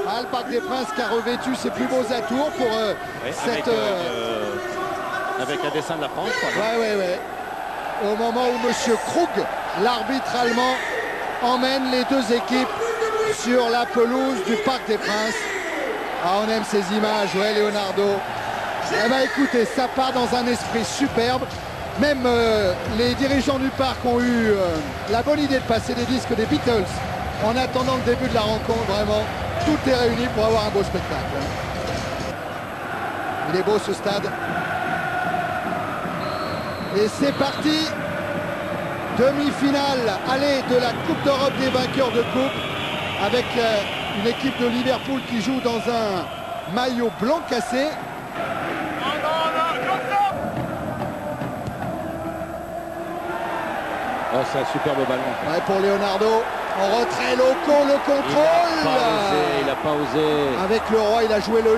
Ah, le Parc des Princes qui a revêtu ses plus beaux atours pour cette... Avec un dessin de la France. Ouais. Au moment où Monsieur Krug, l'arbitre allemand, emmène les deux équipes sur la pelouse du Parc des Princes. Ah, on aime ces images, ouais, Leonardo. Eh ben écoutez, ça part dans un esprit superbe. Même les dirigeants du parc ont eu la bonne idée de passer des disques des Beatles en attendant le début de la rencontre. Vraiment, tout est réuni pour avoir un beau spectacle. Il est beau ce stade. Et c'est parti. Demi-finale, aller de la Coupe d'Europe des vainqueurs de coupe avec une équipe de Liverpool qui joue dans un maillot blanc cassé. Oh, c'est un superbe ballon. Ouais, pour Leonardo. En retrait, Loco, le contrôle. Il n'a pas osé. Avec le roi, il a joué le 1-2.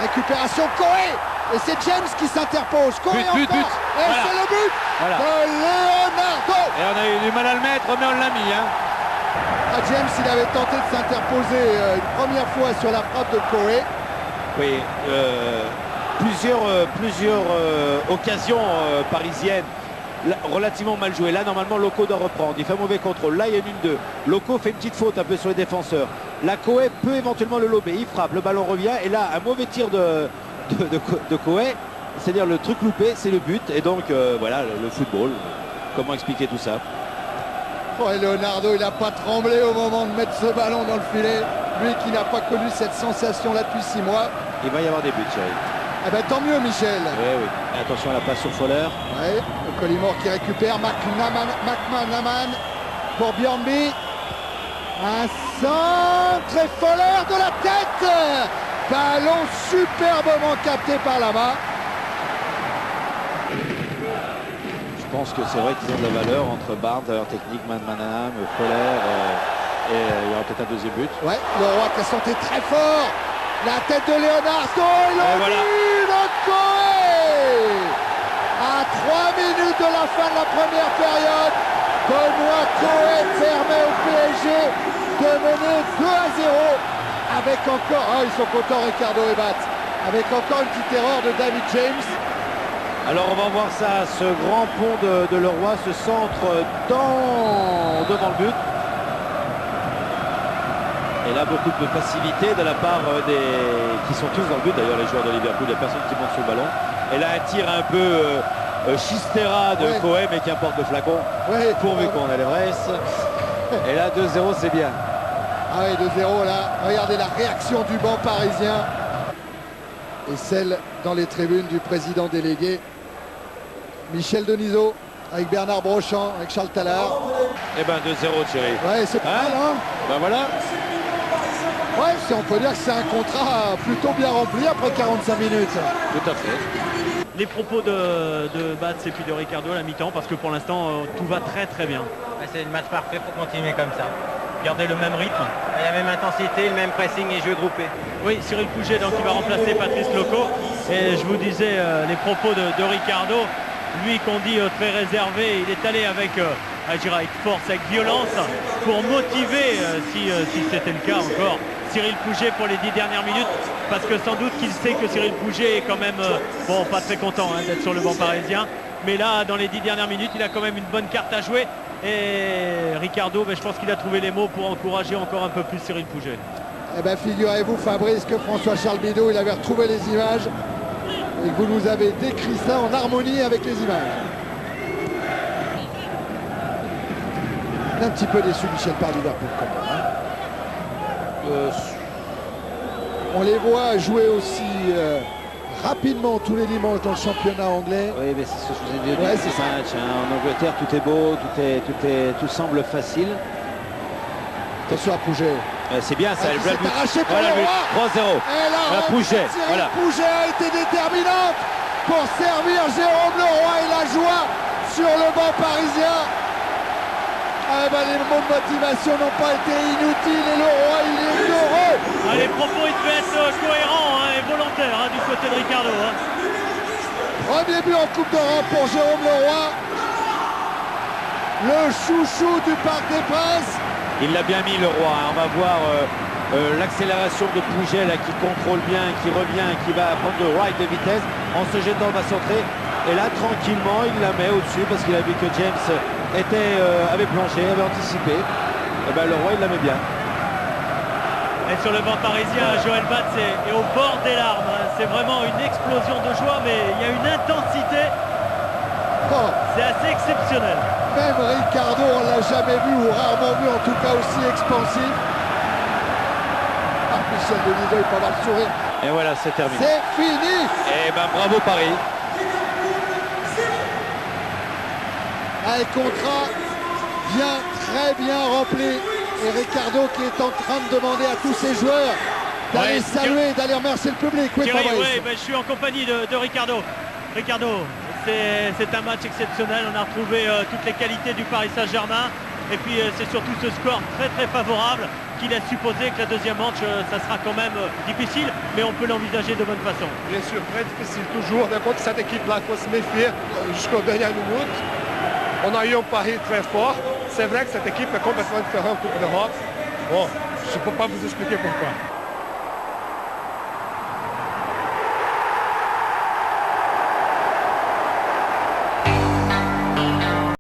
Récupération, Coé. Et c'est James qui s'interpose. Coé encore. But. Et voilà. C'est le but de Leonardo. Et on a eu du mal à le mettre, mais on l'a mis. Ah, James, il avait tenté de s'interposer une première fois sur la frappe de Coé. Oui, plusieurs occasions parisiennes relativement mal jouées. Là, normalement, Loco doit reprendre. Il fait un mauvais contrôle. Là, il y a une 1-2. Loco fait une petite faute un peu sur les défenseurs. La Coé peut éventuellement le lober. Il frappe, le ballon revient. Et là, un mauvais tir de Coé, c'est-à-dire le truc loupé, c'est le but. Et donc, voilà, le football. Comment expliquer tout ça? Oh, et Leonardo, il n'a pas tremblé au moment de mettre ce ballon dans le filet. Lui qui n'a pas connu cette sensation-là depuis 6 mois. Il va y avoir des buts, chérie. Eh ben, tant mieux, Michel. Oui. Attention à la passe sur Foller. Ouais, le Collymore qui récupère McManaman pour Bjornby. Un centre et Foller de la tête. Ballon superbement capté par Lama. Je pense que c'est vrai qu'ils ont de la valeur entre Barnes, leur technique, McManaman, Foller et il y aura peut-être un deuxième but. Ouais, le roi qui a sauté très fort. La tête de Leonardo et le but de Coé. À 3 minutes de la fin de la première période, Benoît Coé permet au PSG de mener 2-0 avec encore, ils sont contents Ricardo et Bat, avec encore une petite erreur de David James. Alors on va voir ça, ce grand pont de Leroy, ce centre devant le but. Et là, beaucoup de passivité de la part qui sont tous dans le but. D'ailleurs, les joueurs de Liverpool, il n'y a personne qui monte sur le ballon. Et là, un tir un peu Chistera de Coé, mais qui importe le flacon. Ouais, pourvu qu'on ait l'Everest. Et là, 2-0, c'est bien. Ah oui, 2-0 là. Regardez la réaction du banc parisien. Et celle dans les tribunes du président délégué, Michel Denisot, avec Bernard Brochant, avec Charles Tallard. Eh ben 2-0, Thierry. Ouais, c'est pas mal, hein. Ben voilà. Ouais, on peut dire que c'est un contrat plutôt bien rempli après 45 minutes. Tout à fait. Les propos de Bats et puis de Ricardo à la mi-temps, parce que pour l'instant, tout va très très bien. C'est le match parfait, il faut continuer comme ça. Garder le même rythme, la même intensité, le même pressing et jeu groupé. Oui, Cyril Pouget donc, qui va remplacer Patrice Loco. Et je vous disais, les propos de Ricardo, lui qu'on dit très réservé, il est allé avec force, avec violence, pour motiver, si c'était le cas encore, Cyril Pouget pour les 10 dernières minutes, parce que sans doute qu'il sait que Cyril Pouget est quand même, pas très content d'être sur le banc parisien, mais là, dans les 10 dernières minutes, il a quand même une bonne carte à jouer, et Ricardo, je pense qu'il a trouvé les mots pour encourager encore un peu plus Cyril Pouget. Eh bien, figurez-vous, Fabrice, que François-Charles Bidot, il avait retrouvé les images, et que vous nous avez décrit ça en harmonie avec les images. On est un petit peu déçu, Michel, par Liverpool quand même. On les voit jouer aussi rapidement tous les dimanches dans le championnat anglais. Oui, mais c'est ce que je vous ai dit au début de ce match. En Angleterre, tout est beau, tout semble facile. Attention à Pouget. C'est bien ça, le but. Arraché pour le roi. 3-0. Et là, Pouget. Voilà. Pouget a été déterminante pour servir Jérôme Leroy et la joie sur le banc parisien. Les mots de motivation n'ont pas été inutiles et Leroy, il est heureux. Les propos, ils devaient être cohérents et volontaires du côté de Ricardo. Premier but en Coupe d'Europe pour Jérôme Leroy. Le chouchou du Parc des Princes. Il l'a bien mis le roi, hein. On va voir l'accélération de Pouget là, qui contrôle bien, qui revient, qui va prendre de ride de vitesse. En se jetant, va centrer. Et là, tranquillement, il la met au-dessus parce qu'il a vu que James avait planché, avait anticipé. Et ben, le roi, il la met bien. Et sur le banc parisien, Joël Batz est au bord des larmes. C'est vraiment une explosion de joie, mais il y a une intensité. Oh, C'est assez exceptionnel. même Ricardo, on l'a jamais vu ou rarement vu, en tout cas aussi expansif. Ah, Michel Denisot, il peut avoir le sourire. Et voilà, c'est terminé. C'est fini. Et ben, bravo Paris. Ah, le contrat bien, très bien rempli. Et Ricardo qui est en train de demander à tous ses joueurs d'aller Ouais, saluer, d'aller remercier le public. Oui, Thierry, Fabrice. ouais, ben, je suis en compagnie de Ricardo. Ricardo, c'est un match exceptionnel. On a retrouvé toutes les qualités du Paris Saint-Germain. Et puis c'est surtout ce score très très favorable qui laisse supposer que la deuxième manche, ça sera quand même difficile, mais on peut l'envisager de bonne façon. Bien sûr, très difficile toujours. Contre cette équipe-là, il faut se méfier jusqu'au dernier minute. On a eu un pari très fort. C'est vrai que cette équipe est complètement différente de Coupe d'Europe. Bon, je ne peux pas vous expliquer pourquoi.